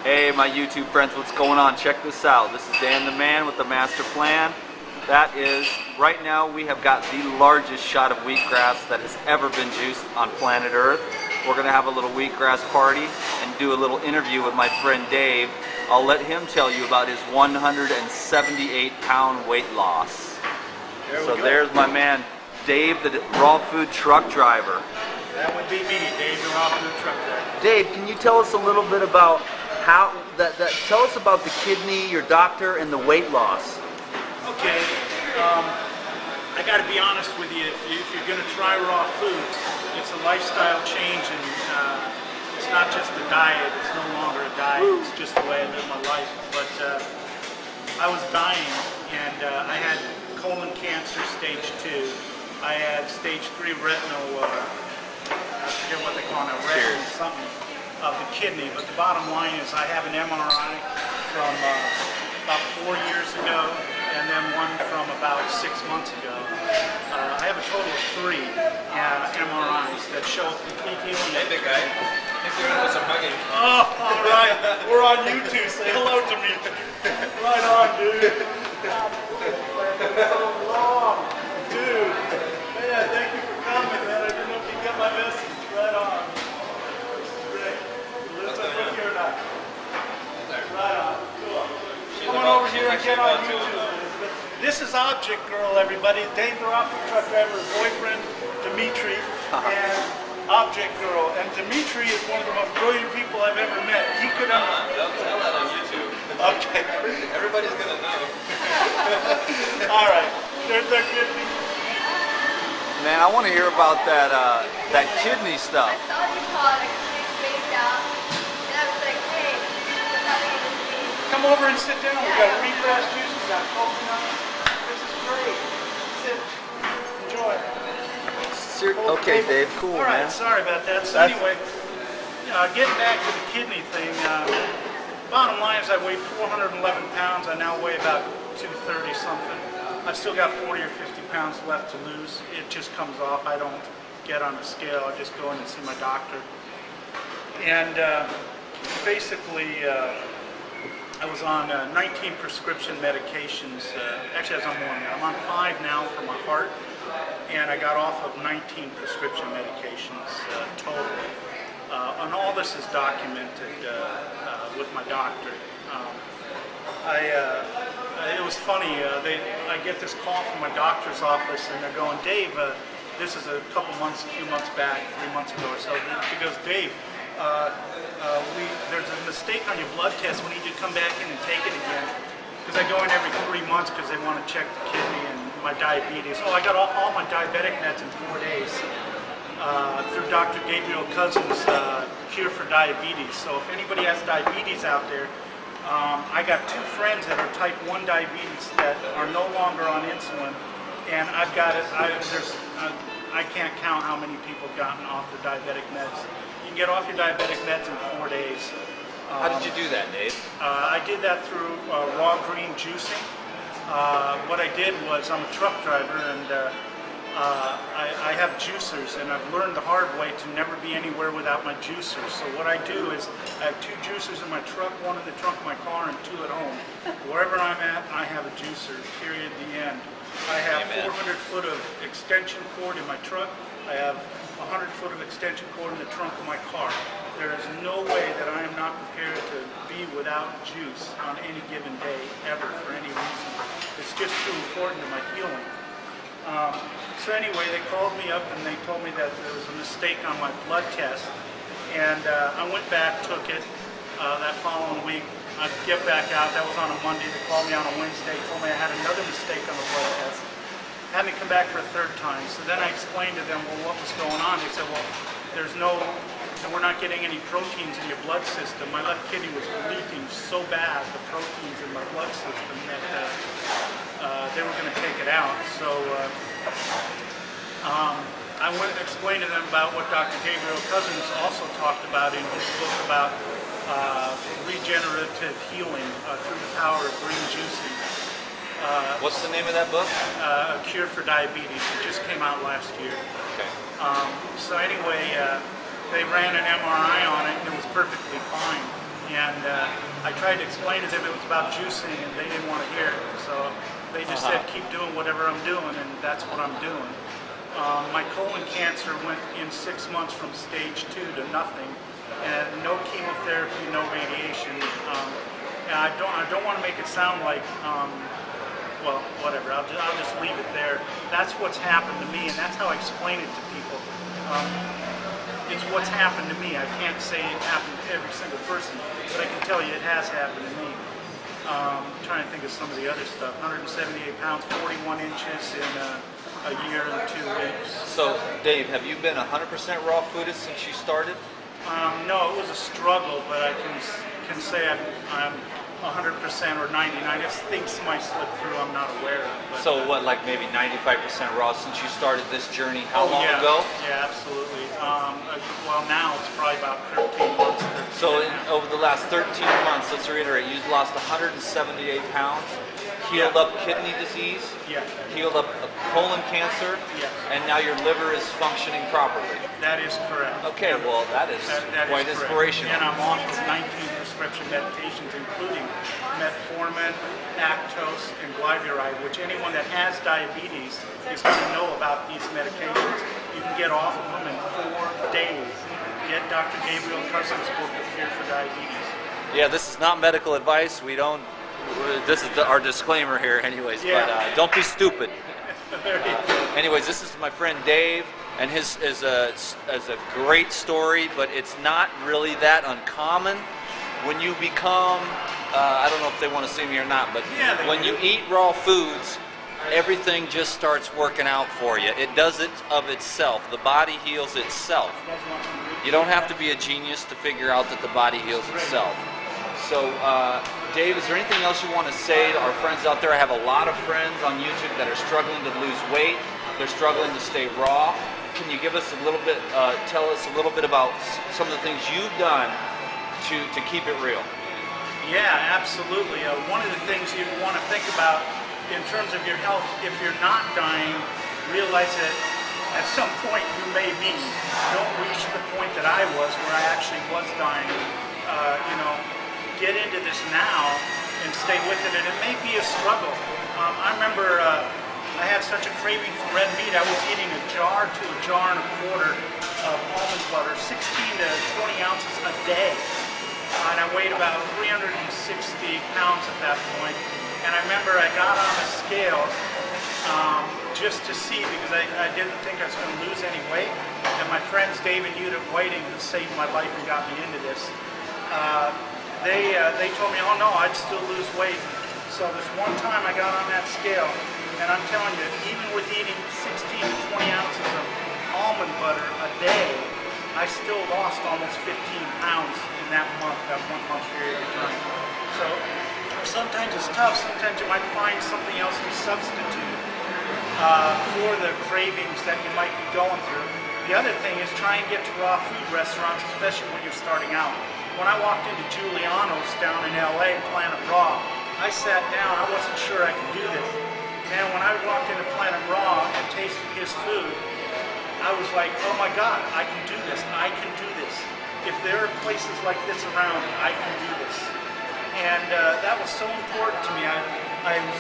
Hey my YouTube friends, what's going on? Check this out. This is Dan the Man with the master plan. That is, right now we have got the largest shot of wheatgrass that has ever been juiced on planet Earth. We're going to have a little wheatgrass party and do a little interview with my friend Dave. I'll let him tell you about his 178-pound weight loss. So there's my man, Dave, the raw food truck driver. That would be me, Dave, the raw food truck driver. Dave, can you tell us a little bit about tell us about the kidney, your doctor, and the weight loss? Okay, I got to be honest with you. If you're going to try raw foods, it's a lifestyle change, and it's not just a diet. It's no longer a diet. It's just the way I live my life. But I was dying, and I had colon cancer stage 2. I had stage 3 retinal. I forget what they call it, retinal something of the kidney. But the bottom line is, I have an MRI from about 4 years ago, and then one from about 6 months ago. I have a total of 3 MRIs that show complete healing. Hey, big guy. I think we're going to do some hugging. Oh, all right. We're on YouTube. Say hello to me. Right on, dude. So long. Dude. Man, thank you for coming, man. I didn't know if you got my message. Right on. Great. Elizabeth, look here or not? Right on. Cool. Come on over here and get on YouTube. This is Object Girl, everybody. Dave the Rock Truck Driver's boyfriend, Dimitri, and Object Girl. And Dimitri is one of the most brilliant people I've ever met. He could Don't tell that on YouTube. Okay. Everybody's going to know. All right. They're good people. Man, I want to hear about that kidney stuff. I saw you call it, I couldn't space out, and I was like, hey, what's happening to me? Come over and sit down. We got wheatgrass juice, we got coconut. This is great. Sit. Enjoy. Okay, Dave, cool, All right, man. sorry about that. So anyway, getting back to the kidney thing, bottom line is I weigh 411 pounds. I now weigh about 230 something. I've still got 40 or 50 pounds left to lose. It just comes off. I don't get on a scale. I just go in and see my doctor. And basically, I was on 19 prescription medications. Actually, I was on more now. I'm on 5 now for my heart, and I got off of 19 prescription medications total. And all this is documented with my doctor. It was funny. I get this call from my doctor's office, and they're going, Dave, this is a few months back, 3 months ago or so. She goes, Dave, there's a mistake on your blood test. We need you to come back in and take it again. Because I go in every 3 months because they want to check the kidney and my diabetes. Oh, I got all my diabetic meds in 4 days through Dr. Gabriel Cousins' Cure for Diabetes. So if anybody has diabetes out there, I got 2 friends that are type 1 diabetes that are no longer on insulin, and I've got it. I can't count how many people have gotten off the diabetic meds. You can get off your diabetic meds in 4 days. How did you do that, Dave? I did that through raw green juicing. What I did was, I'm a truck driver, and I have juicers, and I've learned the hard way to never be anywhere without my juicers. So what I do is, I have 2 juicers in my truck, 1 in the trunk of my car, and 2 at home. Wherever I'm at, I have a juicer, period, the end. I have 400 foot of extension cord in my truck. I have 100 foot of extension cord in the trunk of my car. There is no way that I am not prepared to be without juice on any given day, ever, for any reason. It's just too important to my healing. So anyway, they called me up and they told me that there was a mistake on my blood test. And I went back, took it. That following week, I'd get back out. That was on a Monday. They called me on a Wednesday, told me I had another mistake on the blood test. Had me come back for a 3rd time. So then I explained to them, well, what was going on? They said, well, we're not getting any proteins in your blood system. My left kidney was leaking so bad, the proteins in my blood system, that they were going to take it out. So I went and explained to them about what Dr. Gabriel Cousins also talked about in his book about regenerative healing through the power of green juicing. What's the name of that book? A Cure for Diabetes. It just came out last year. Okay. So anyway, they ran an MRI on it and it was perfectly fine. And I tried to explain to them it was about juicing, and they didn't want to hear it. So they just said, keep doing whatever I'm doing, and that's what I'm doing. My colon cancer went in 6 months from stage 2 to nothing, and no chemotherapy, no radiation. And I don't want to make it sound like, well, whatever. I'll just leave it there. That's what's happened to me, and that's how I explain it to people. It's what's happened to me. I can't say it happened to every single person, but I can tell you it has happened to me. I'm trying to think of some of the other stuff. 178 pounds, 41 inches in a year and 2 weeks. So, Dave, have you been 100% raw foodist since you started? No, it was a struggle, but I can say I'm 100% or 99. If things might slip through, I'm not aware of. But, So what, like maybe 95% raw since you started this journey? How long yeah, ago? Yeah, absolutely. Well, now it's probably about 13 months. So over the last 13 months, let's reiterate, you've lost 178 pounds, healed up kidney disease, Yeah, healed up a colon cancer, Yes. and now your liver is functioning properly. that is correct. Okay, well that is That quite is correct. inspirational. And I'm off of 19 prescription medications, including metformin, Actos, and glyburide, which anyone that has diabetes is going to know about these medications. You can get off of them in 4 days. Get Dr. Gabriel Cousins' book, The Cure for Diabetes. Yeah, this is not medical advice. We don't. This is our disclaimer here, anyways. Yeah. But don't be stupid. There you go. Anyways, this is my friend Dave, and his is a great story, but it's not really that uncommon. When you become, I don't know if they want to see me or not, but Yeah, they when do. you eat raw foods, everything just starts working out for you. It does it of itself. The body heals itself. You don't have to be a genius to figure out that the body heals itself. So, Dave, is there anything else you want to say to our friends out there? I have a lot of friends on YouTube that are struggling to lose weight. They're struggling to stay raw. Can you give us a little bit, tell us a little bit about some of the things you've done to keep it real? Yeah, absolutely. One of the things you want to think about in terms of your health, if you're not dying, realize that at some point you may be. Don't reach the point that I was where I actually was dying. Get into this now and stay with it. And it may be a struggle. I remember I had such a craving for red meat. I was eating a jar to a jar and a quarter of almond butter, 16 to 20 ounces a day. And I weighed about 360 pounds at that point. And I remember I got on a scale just to see, because I didn't think I was going to lose any weight. And my friends Dave and Yuta Whiting, who saved my life and got me into this, they told me, oh no, I'd still lose weight. So this one time I got on that scale, and I'm telling you, even with eating 16 to 20 ounces of almond butter a day, I still lost almost 15 pounds in that month, that 1 month period of time. So sometimes it's tough. Sometimes you might find something else to substitute for the cravings that you might be going through. The other thing is try and get to raw food restaurants, especially when you're starting out. When I walked into Giuliano's down in LA, Planet Raw, I sat down. I wasn't sure I could do this. Man, when I walked into Planet Raw and tasted his food, I was like, oh my God, I can do this. I can do this. If there are places like this around, I can do this. And that was so important to me. I was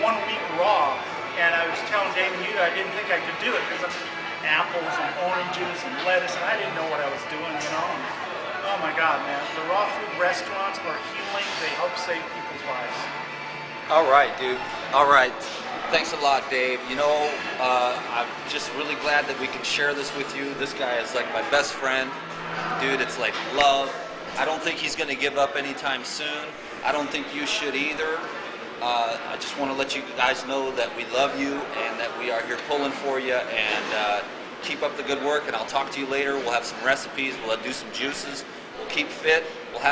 1 week raw, and I was telling Dave and Yuta I didn't think I could do it because of apples and oranges and lettuce, and I didn't know what I was doing, And, oh my God, man, the raw food restaurants are healing. They help save people's lives. All right, dude. All right. Thanks a lot, Dave. I'm just really glad that we can share this with you. This guy is like my best friend. Dude, it's like love. I don't think he's going to give up anytime soon. I don't think you should either. I just want to let you guys know that we love you and that we are here pulling for you, and keep up the good work, and I'll talk to you later. We'll have some recipes. We'll do some juices. We'll keep fit. We'll have